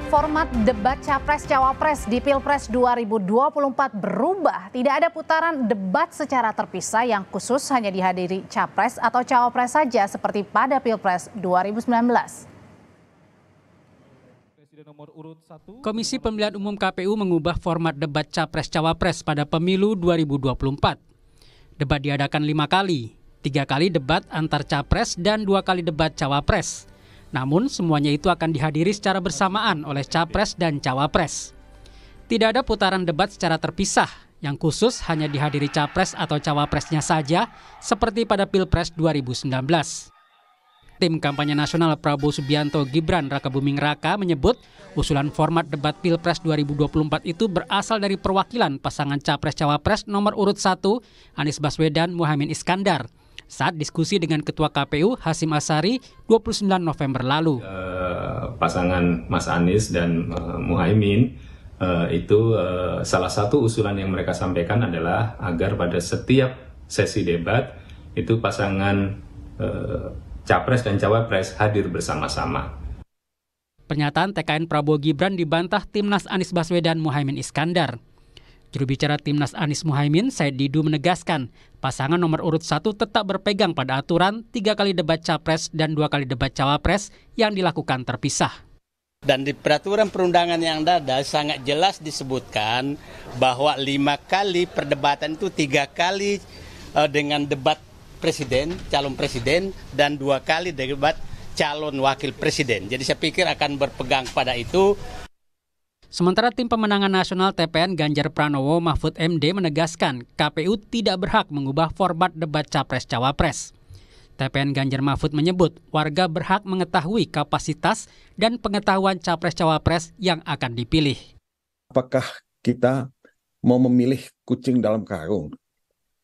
Format debat Capres-Cawapres di Pilpres 2024 berubah. Tidak ada putaran debat secara terpisah yang khusus hanya dihadiri Capres atau Cawapres saja seperti pada Pilpres 2019. Komisi Pemilihan Umum KPU mengubah format debat Capres-Cawapres pada pemilu 2024. Debat diadakan 5 kali, 3 kali debat antar Capres dan 2 kali debat Cawapres. Namun semuanya itu akan dihadiri secara bersamaan oleh Capres dan Cawapres. Tidak ada putaran debat secara terpisah, yang khusus hanya dihadiri Capres atau Cawapresnya saja seperti pada Pilpres 2019. Tim kampanye nasional Prabowo Subianto Gibran Rakabuming Raka menyebut usulan format debat Pilpres 2024 itu berasal dari perwakilan pasangan Capres-Cawapres nomor urut 1 Anies Baswedan Muhaimin Iskandar saat diskusi dengan Ketua KPU Hasyim Asyari 29 November lalu. Pasangan Mas Anies dan Muhaimin itu salah satu usulan yang mereka sampaikan adalah agar pada setiap sesi debat itu pasangan Capres dan Cawapres hadir bersama-sama. Pernyataan TKN Prabowo Gibran dibantah Timnas Anies Baswedan Muhaimin Iskandar. Juru bicara Timnas Anies Muhaimin, Said Didu menegaskan, pasangan nomor urut 1 tetap berpegang pada aturan 3 kali debat Capres dan 2 kali debat Cawapres yang dilakukan terpisah. Dan di peraturan perundangan yang ada sangat jelas disebutkan bahwa 5 kali perdebatan itu 3 kali dengan debat presiden, calon presiden, dan 2 kali debat calon wakil presiden. Jadi saya pikir akan berpegang pada itu. Sementara tim pemenangan nasional TPN Ganjar Pranowo Mahfud MD menegaskan KPU tidak berhak mengubah format debat Capres-Cawapres. TPN Ganjar Mahfud menyebut warga berhak mengetahui kapasitas dan pengetahuan Capres-Cawapres yang akan dipilih. Apakah kita mau memilih kucing dalam karung?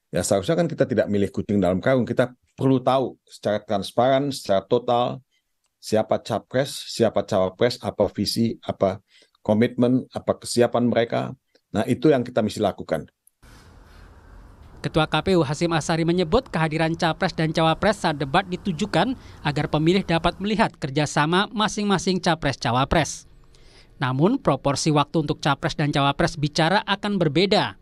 Ya seharusnya kan kita tidak milih kucing dalam karung, kita perlu tahu secara transparan, secara total siapa Capres, siapa Cawapres, apa visi, apa komitmen, apa kesiapan mereka. Nah, itu yang kita mesti lakukan. Ketua KPU Hasyim Asyari menyebut kehadiran Capres dan Cawapres saat debat ditujukan agar pemilih dapat melihat kerjasama masing-masing Capres-Cawapres. Namun, proporsi waktu untuk Capres dan Cawapres bicara akan berbeda.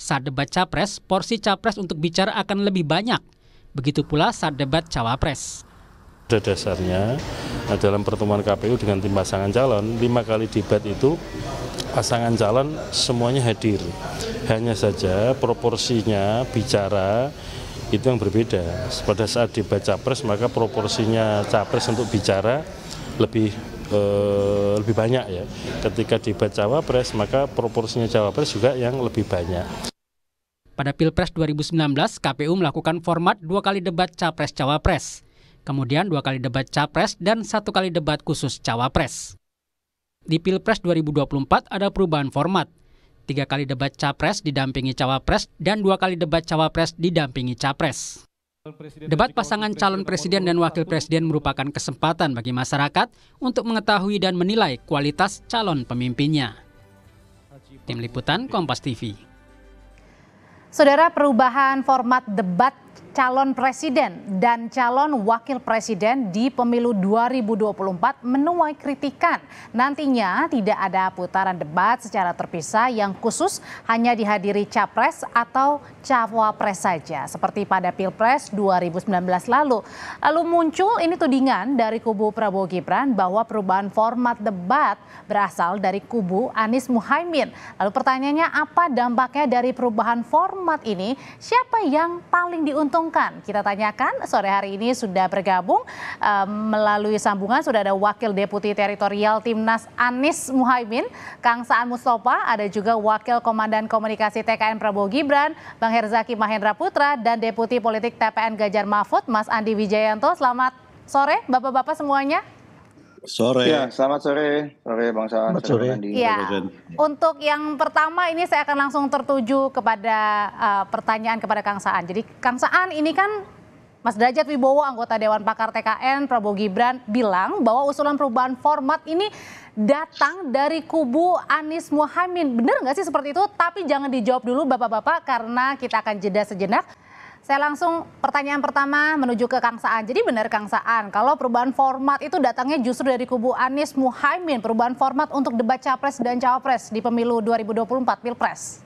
Saat debat Capres, porsi Capres untuk bicara akan lebih banyak. Begitu pula saat debat Cawapres. Pada dasarnya dalam pertemuan KPU dengan tim pasangan calon 5 kali debat itu pasangan calon semuanya hadir, hanya saja proporsinya bicara itu yang berbeda. Pada saat debat Capres maka proporsinya Capres untuk bicara lebih banyak ya. Ketika debat Cawapres maka proporsinya Cawapres juga yang lebih banyak. Pada Pilpres 2019 KPU melakukan format 2 kali debat Capres-Cawapres. Kemudian 2 kali debat Capres dan 1 kali debat khusus Cawapres. Di Pilpres 2024 ada perubahan format. 3 kali debat Capres didampingi Cawapres dan 2 kali debat Cawapres didampingi Capres. Debat pasangan calon presiden dan wakil presiden merupakan kesempatan bagi masyarakat untuk mengetahui dan menilai kualitas calon pemimpinnya. Tim Liputan Kompas TV. Saudara, perubahan format debat calon presiden dan calon wakil presiden di pemilu 2024 menuai kritikan. Nantinya tidak ada putaran debat secara terpisah yang khusus hanya dihadiri Capres atau Cawapres saja seperti pada Pilpres 2019 lalu. Lalu muncul ini tudingan dari kubu Prabowo Gibran bahwa perubahan format debat berasal dari kubu Anies Muhaimin. Lalu pertanyaannya, apa dampaknya dari perubahan format ini? Siapa yang paling diuntungkan? Kita tanyakan sore hari ini sudah bergabung melalui sambungan sudah ada Wakil Deputi Teritorial Timnas Anies Muhaimin, Kang Saan Mustafa, ada juga Wakil Komandan Komunikasi TKN Prabowo Gibran, Bang Herzaki Mahendra Putra, dan Deputi Politik TPN Ganjar Mahfud, Mas Andi Wijayanto. Selamat sore Bapak-Bapak semuanya. Sore. Ya, selamat sore. Sore Bang Saan. Selamat sore. Ya, untuk yang pertama ini saya akan langsung tertuju kepada pertanyaan kepada Kang Saan. Jadi Kang Saan, ini kan Mas Derajat Wibowo, anggota Dewan Pakar TKN Prabowo Gibran, bilang bahwa usulan perubahan format ini datang dari kubu Anies Muhaimin. Benar nggak sih seperti itu? Tapi jangan dijawab dulu Bapak-Bapak karena kita akan jeda sejenak. Saya langsung pertanyaan pertama menuju ke Kang Saan. Jadi benar Kang Saan, kalau perubahan format itu datangnya justru dari kubu Anies Muhaimin, perubahan format untuk debat Capres dan Cawapres di pemilu 2024 Pilpres?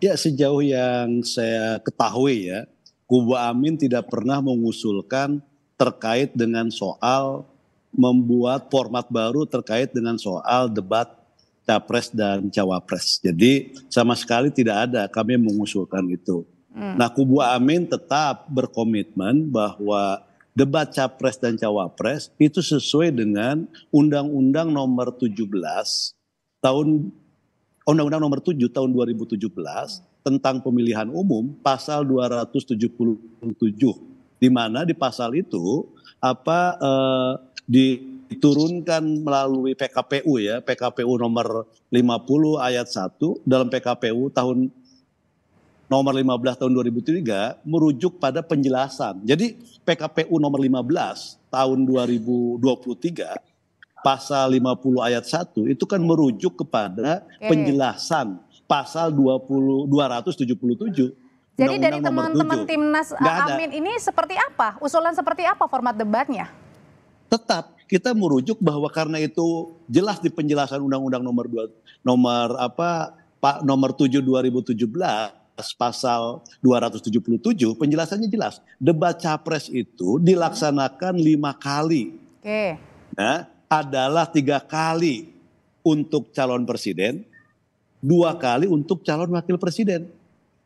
Ya, sejauh yang saya ketahui ya, kubu Amin tidak pernah mengusulkan terkait dengan soal membuat format baru terkait dengan soal debat Capres dan Cawapres. Jadi sama sekali tidak ada kami mengusulkan itu. Nah, kubu Amin tetap berkomitmen bahwa debat Capres dan Cawapres itu sesuai dengan Undang-Undang nomor 17 tahun Undang-Undang nomor 7 tahun 2017 tentang pemilihan umum pasal 277, di mana di pasal itu diturunkan melalui PKPU ya, PKPU nomor 50 ayat 1 dalam PKPU tahun nomor 15 tahun 2003 merujuk pada penjelasan. Jadi PKPU nomor 15 tahun 2023 pasal 50 ayat 1 itu kan merujuk kepada penjelasan pasal 277. Jadi dari teman-teman Timnas Amin ini seperti apa? Usulan seperti apa format debatnya? Tetap kita merujuk bahwa karena itu jelas di penjelasan Undang-Undang nomor 7 2017 pasal 277 penjelasannya jelas. Debat Capres itu dilaksanakan 5 kali. Nah, adalah 3 kali untuk calon presiden, 2 kali untuk calon wakil presiden.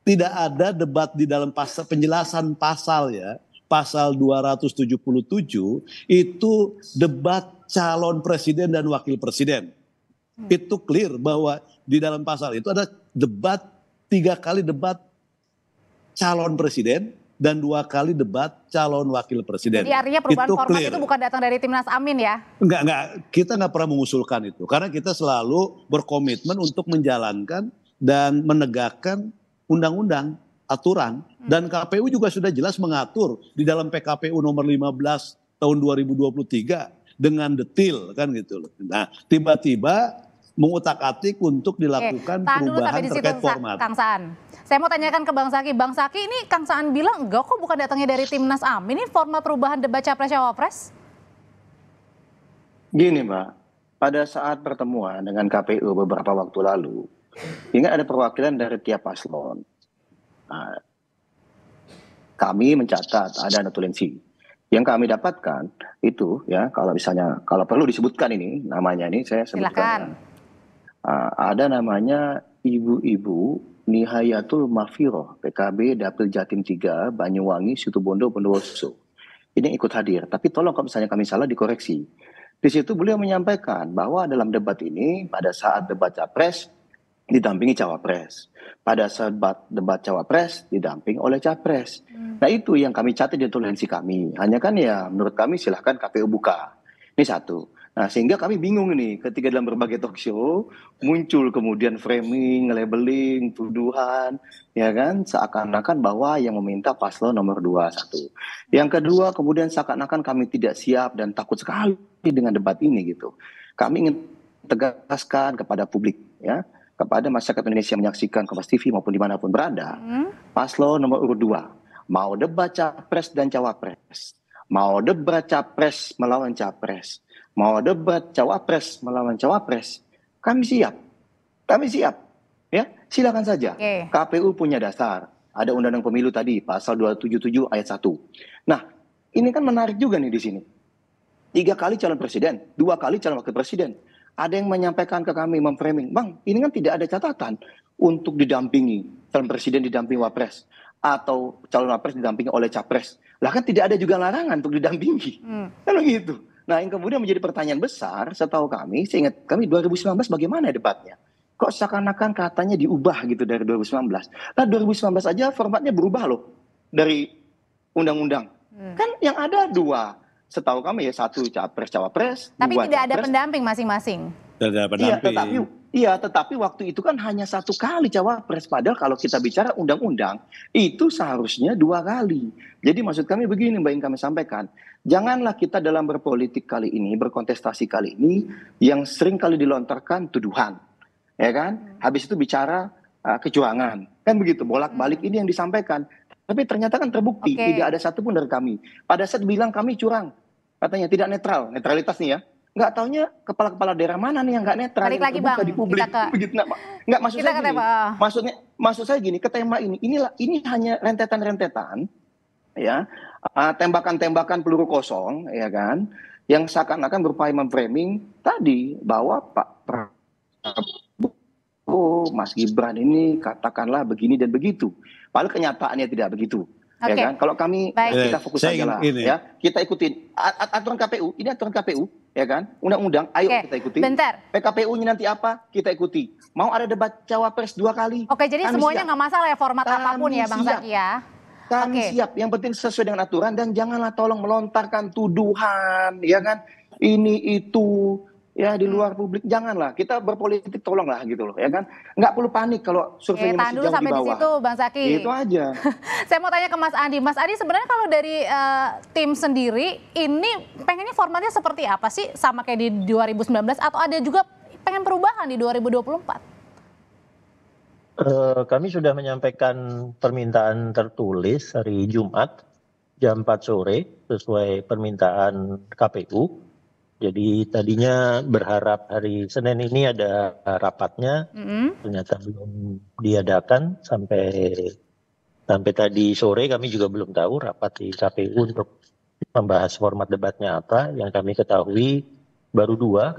Tidak ada debat di dalam penjelasan pasal ya. Pasal 277 itu debat calon presiden dan wakil presiden. Itu clear bahwa di dalam pasal itu ada debat 3 kali debat calon presiden dan 2 kali debat calon wakil presiden. Jadi artinya perubahan itu format clear. itu bukan datang dari Timnas Amin ya? Enggak, kita nggak pernah mengusulkan itu. Karena kita selalu berkomitmen untuk menjalankan dan menegakkan undang-undang, aturan. Dan KPU juga sudah jelas mengatur di dalam PKPU nomor 15 tahun 2023 dengan detail kan gitu loh. Nah, tiba-tiba mengutak-atik untuk dilakukan perubahan terkait format. Kang Saan, saya mau tanyakan ke Bang Zaky. Bang Zaky, ini Kang Saan bilang enggak kok, bukan datangnya dari Timnas Amin. Ini format perubahan debat Capres-Cawapres? Gini Mbak, pada saat pertemuan dengan KPU beberapa waktu lalu, ingat ada perwakilan dari tiap paslon. Nah, kami mencatat ada notulensi. Yang kami dapatkan itu ya, kalau perlu disebutkan ini namanya ini saya sebutkan. Ada namanya Ibu-Ibu Nihayatul Mafiroh PKB Dapil Jatim 3 Banyuwangi Situbondo Bondowoso. Ini ikut hadir, tapi tolong kalau misalnya kami salah dikoreksi. Di situ beliau menyampaikan bahwa dalam debat ini pada saat debat Capres didampingi Cawapres. Pada saat debat Cawapres didamping oleh Capres. Nah itu yang kami catat di notulensi kami. Hanya kan ya menurut kami silahkan KPU buka. Ini satu. Nah sehingga kami bingung nih ketika dalam berbagai talk show muncul kemudian framing, labeling, tuduhan, ya kan seakan-akan bahwa yang meminta paslon nomor 21. Yang kedua kemudian seakan-akan kami tidak siap dan takut sekali dengan debat ini gitu. Kami ingin tegaskan kepada publik ya, kepada masyarakat Indonesia menyaksikan Kompas TV maupun dimanapun berada, paslon nomor urut 2 mau debat Capres dan Cawapres, mau debat Capres melawan Capres, mau debat Cawapres melawan Cawapres, kami siap ya, silakan saja. KPU punya dasar, ada undang-undang pemilu tadi pasal 277 ayat 1. Nah ini kan menarik juga nih di sini, 3 kali calon presiden, 2 kali calon wakil presiden. Ada yang menyampaikan ke kami memframing, Bang ini kan tidak ada catatan untuk didampingi calon presiden didampingi wapres atau calon wapres didampingi oleh capres. Lah kan tidak ada juga larangan untuk didampingi, kan begitu. Nah yang kemudian menjadi pertanyaan besar, setahu kami, seingat kami 2019 bagaimana debatnya? Kok seakan-akan katanya diubah gitu dari 2019. Nah 2019 aja formatnya berubah loh dari undang-undang. Kan yang ada 2, setahu kami ya 1 Capres-Cawapres. Tapi tidak ada pendamping masing-masing. Tidak ada pendamping. Tetapi waktu itu kan hanya 1 kali Cawapres. Padahal kalau kita bicara undang-undang, itu seharusnya 2 kali. Jadi maksud kami begini Mbak yang kami sampaikan. Janganlah kita dalam berpolitik kali ini, berkontestasi kali ini, yang sering kali dilontarkan tuduhan. Ya kan? Habis itu bicara kecurangan. Kan begitu, bolak-balik ini yang disampaikan. Tapi ternyata kan terbukti tidak ada satupun dari kami. Pada saat bilang kami curang, katanya tidak netral, netralitas nih ya. Nggak taunya kepala-kepala daerah mana nih yang nggak netral, Balik yang lagi terbuka Bang, di publik. Begitu, nggak maksud saya gini. Maksud saya gini, ke tema ini hanya rentetan-rentetan, ya, tembakan-tembakan peluru kosong, ya kan, yang seakan-akan berupaya memframing tadi bahwa Pak Prabowo, Mas Gibran ini katakanlah begini dan begitu. Padahal kenyataannya tidak begitu. Ya kan? Kalau kami kita fokus saja lah, ya. Kita ikutin aturan KPU, ini aturan KPU, ya kan? Undang-undang, ayo kita ikuti. Bentar. PKPU-nya nanti apa? Kita ikuti. Mau ada debat cawapres 2 kali. Oke, jadi kami semuanya nggak masalah ya format apapun ya Bang Zaky ya. Kami siap. Yang penting sesuai dengan aturan dan janganlah tolong melontarkan tuduhan, ya kan? Ini itu. Ya di luar publik janganlah, kita berpolitik tolonglah gitu loh, ya kan, nggak perlu panik kalau surveinya masih jauh sampai di bawah. Di situ Bang Zaky. Itu aja. Saya mau tanya ke Mas Adi sebenarnya kalau dari tim sendiri ini pengennya formatnya seperti apa sih, sama kayak di 2019 atau ada juga pengen perubahan di 2024? Kami sudah menyampaikan permintaan tertulis hari Jumat jam 4 sore sesuai permintaan KPU. Jadi tadinya berharap hari Senin ini ada rapatnya, ternyata belum diadakan sampai tadi sore. Kami juga belum tahu rapat di KPU untuk membahas format debatnya apa. Yang kami ketahui baru 2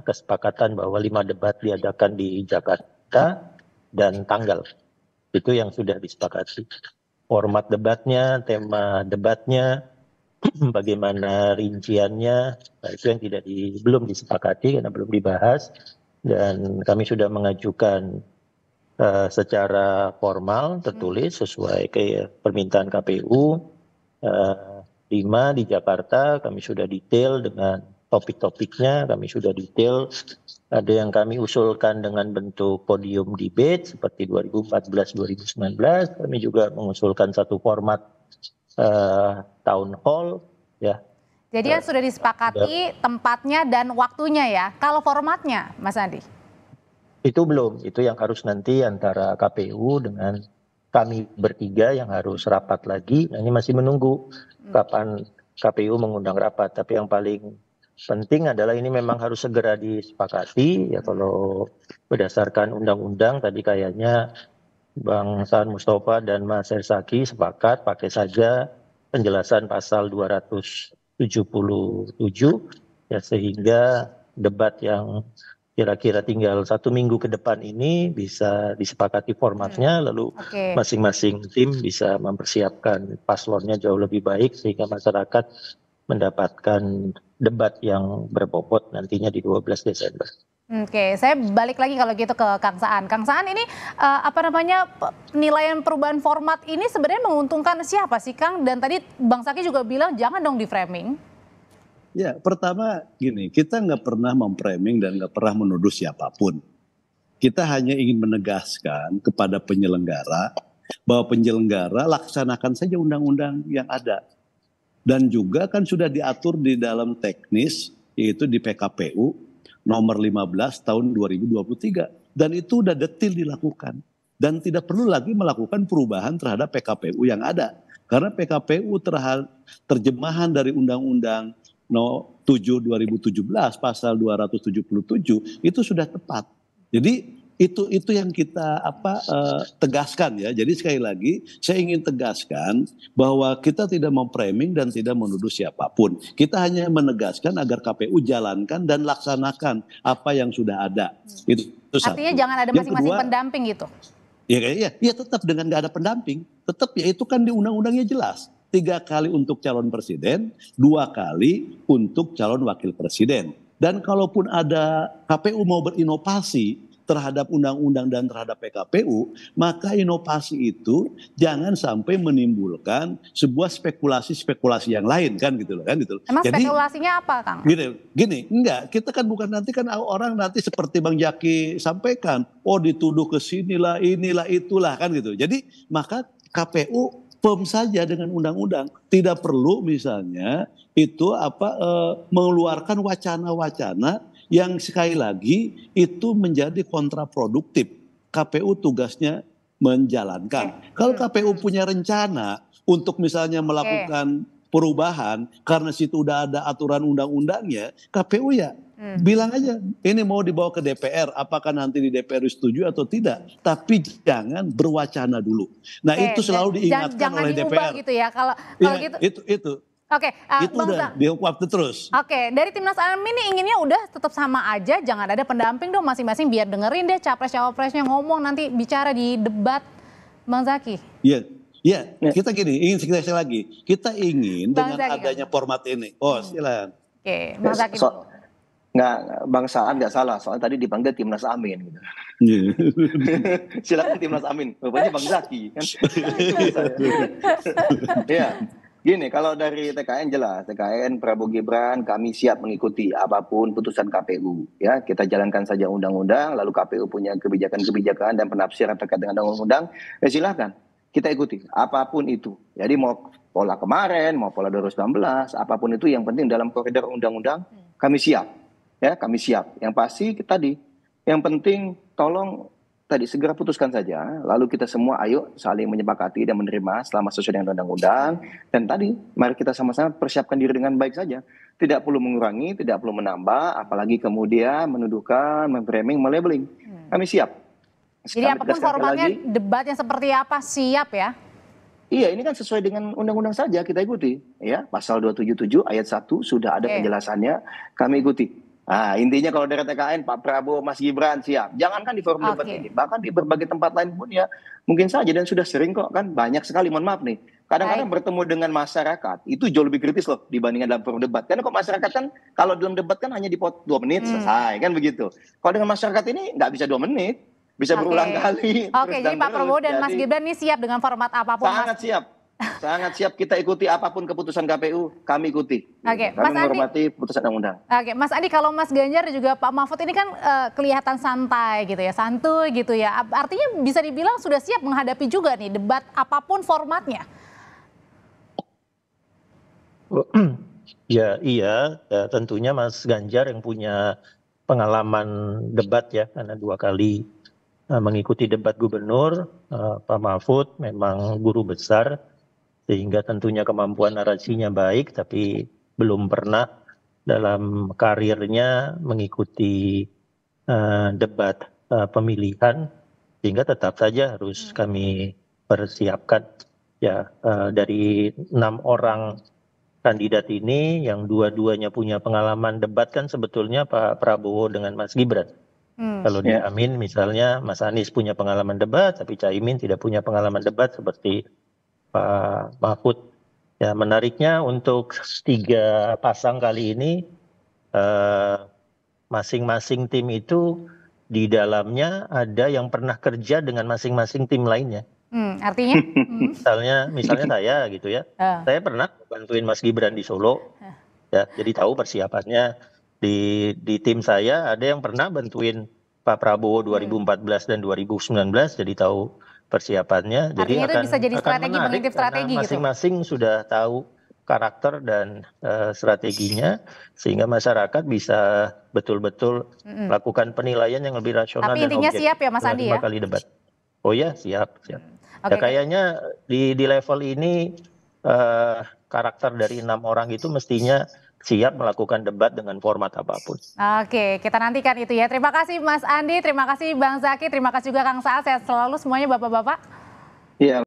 kesepakatan bahwa 5 debat diadakan di Jakarta dan tanggal. Itu yang sudah disepakati. Format debatnya, tema debatnya, bagaimana rinciannya, nah itu yang belum disepakati karena belum dibahas, dan kami sudah mengajukan secara formal tertulis sesuai ke permintaan KPU 5 di Jakarta. Kami sudah detail dengan topik-topiknya, kami sudah detail. Ada yang kami usulkan dengan bentuk podium debate seperti 2014-2019. Kami juga mengusulkan satu format town hall, ya. Jadi sudah disepakati tempatnya dan waktunya ya. Kalau formatnya, Mas Adi? Itu belum. Itu yang harus nanti antara KPU dengan kami bertiga yang harus rapat lagi. Nah, ini masih menunggu kapan KPU mengundang rapat. Tapi yang paling penting adalah ini memang harus segera disepakati. Ya, kalau berdasarkan undang-undang tadi kayaknya Bang Saan Mustafa dan Mas Herzaki sepakat pakai saja penjelasan pasal 277 ya, sehingga debat yang kira-kira tinggal 1 minggu ke depan ini bisa disepakati formatnya, lalu masing-masing tim bisa mempersiapkan paslonnya jauh lebih baik sehingga masyarakat mendapatkan debat yang berbobot nantinya di 12 Desember. Oke, saya balik lagi kalau gitu ke Kang Saan. Kang Saan ini penilaian perubahan format ini sebenarnya menguntungkan siapa sih Kang? Dan tadi Bang Zaky juga bilang jangan dong di framing. Ya, pertama gini, kita nggak pernah memframing dan nggak pernah menuduh siapapun. Kita hanya ingin menegaskan kepada penyelenggara bahwa penyelenggara laksanakan saja undang-undang yang ada. Dan juga kan sudah diatur di dalam teknis, yaitu di PKPU nomor 15 tahun 2023. Dan itu udah detail dilakukan. Dan tidak perlu lagi melakukan perubahan terhadap PKPU yang ada. Karena PKPU terjemahan dari Undang-Undang No. 7 2017 pasal 277 itu sudah tepat. Jadi itu yang kita tegaskan ya. Jadi sekali lagi saya ingin tegaskan bahwa kita tidak memframing dan tidak menuduh siapapun. Kita hanya menegaskan agar KPU jalankan dan laksanakan apa yang sudah ada. Itu artinya satu. Jangan ada masing-masing pendamping gitu. Ya tetap dengan nggak ada pendamping. Tetap ya itu kan di undang-undangnya jelas. 3 kali untuk calon presiden, 2 kali untuk calon wakil presiden. Dan kalaupun ada KPU mau berinovasi terhadap undang-undang dan terhadap PKPU, maka inovasi itu jangan sampai menimbulkan sebuah spekulasi-spekulasi yang lain kan gitu loh kan gitu. Emang jadi, spekulasinya apa Kang? Gini, enggak, kita kan bukan nanti kan orang nanti seperti Bang Zaky sampaikan, dituduh ke sinilah, inilah, itulah kan gitu. Jadi maka KPU firm saja dengan undang-undang, tidak perlu misalnya itu mengeluarkan wacana-wacana yang sekali lagi itu menjadi kontraproduktif. KPU tugasnya menjalankan. Kalau KPU punya rencana untuk misalnya melakukan perubahan karena situ udah ada aturan undang-undangnya, KPU ya bilang aja ini mau dibawa ke DPR, apakah nanti di DPR setuju atau tidak, tapi jangan berwacana dulu. Nah itu selalu diingatkan oleh DPR. Gitu ya, kalau ya, gitu. Itu. Oke, itu udah waktu terus. Oke, dari Timnas Amin ini inginnya udah tetap sama aja, jangan ada pendamping dong masing-masing, biar dengerin deh capres-cawapresnya ngomong nanti bicara di debat, Bang Zaki. Iya, kita gini, ingin sekali lagi, kita ingin Bang dengan Zaki, adanya format ini. Oh, silakan. Oke, Bang Zaki dulu. Bang Saan nggak salah, soalnya tadi dipanggil Timnas Amin gitu. Silakan Timnas Amin, rupanya Bang Zaki kan. Iya, gini, kalau dari TKN jelas, TKN Prabowo Gibran kami siap mengikuti apapun putusan KPU. Ya, kita jalankan saja undang-undang, lalu KPU punya kebijakan-kebijakan dan penafsiran terkait dengan undang-undang, ya silakan kita ikuti apapun itu. Jadi mau pola kemarin, mau pola 2019, apapun itu yang penting dalam koridor undang-undang kami siap. Ya, kami siap. Yang pasti tadi, yang penting tolong tadi segera putuskan saja. Lalu kita semua ayo saling menyepakati dan menerima selama sesuai dengan undang-undang. Dan tadi mari kita sama-sama persiapkan diri dengan baik saja. Tidak perlu mengurangi, tidak perlu menambah, apalagi kemudian menuduhkan, memframing, melabeling. Kami siap. Jadi apapun formatnya, debatnya seperti apa, siap ya? Iya, ini kan sesuai dengan undang-undang saja kita ikuti. Ya, pasal 277 ayat 1 sudah ada penjelasannya, kami ikuti. Nah, intinya kalau dari TKN, Pak Prabowo, Mas Gibran siap. Jangankan di forum debat ini, bahkan di berbagai tempat lain pun ya mungkin saja, dan sudah sering kok kan, banyak sekali, mohon maaf nih. Kadang-kadang bertemu dengan masyarakat, itu jauh lebih kritis loh dibandingkan dalam forum debat. Karena kok masyarakat kan, kalau dalam debat kan hanya dipot 2 menit selesai, kan begitu. Kalau dengan masyarakat ini nggak bisa 2 menit, bisa berulang kali. Oke, jadi Pak Prabowo dan Mas Gibran ini siap dengan format apapun. Sangat siap. Sangat siap, kita ikuti apapun keputusan KPU, kami ikuti. Oke, kami menghormati putusan undang-undang. Oke, Mas Andi, kalau Mas Ganjar dan juga Pak Mahfud ini kan kelihatan santai gitu ya, santuy gitu ya. Artinya bisa dibilang sudah siap menghadapi juga nih debat apapun formatnya. Ya iya, tentunya Mas Ganjar yang punya pengalaman debat ya, karena 2 kali mengikuti debat gubernur. Pak Mahfud memang guru besar, sehingga tentunya kemampuan narasinya baik, tapi belum pernah dalam karirnya mengikuti debat pemilihan, sehingga tetap saja harus kami persiapkan. Ya, dari 6 orang kandidat ini, yang dua-duanya punya pengalaman debat kan sebetulnya Pak Prabowo dengan Mas Gibran. Kalau di Amin misalnya Mas Anies punya pengalaman debat, tapi Caimin tidak punya pengalaman debat seperti Pak Mahfud. Ya, menariknya untuk 3 pasang kali ini, masing-masing tim itu di dalamnya ada yang pernah kerja dengan masing-masing tim lainnya. Artinya? Misalnya saya gitu ya, saya pernah bantuin Mas Gibran di Solo, ya, jadi tahu persiapannya. Di tim saya ada yang pernah bantuin Pak Prabowo 2014 dan 2019, jadi tahu persiapannya. Jadi itu bisa jadi strategi, mengintip strategi gitu. Masing-masing sudah tahu karakter dan strateginya, sehingga masyarakat bisa betul-betul melakukan penilaian yang lebih rasional. Tapi intinya siap ya Mas Andi ya? 5 kali debat. Oh ya, siap. Ya, kayaknya di level ini karakter dari 6 orang itu mestinya siap melakukan debat dengan format apapun. Oke, kita nantikan itu ya. Terima kasih Mas Andi, terima kasih Bang Zaki, terima kasih juga Kang Saan. Sehat selalu semuanya Bapak-bapak. Iya.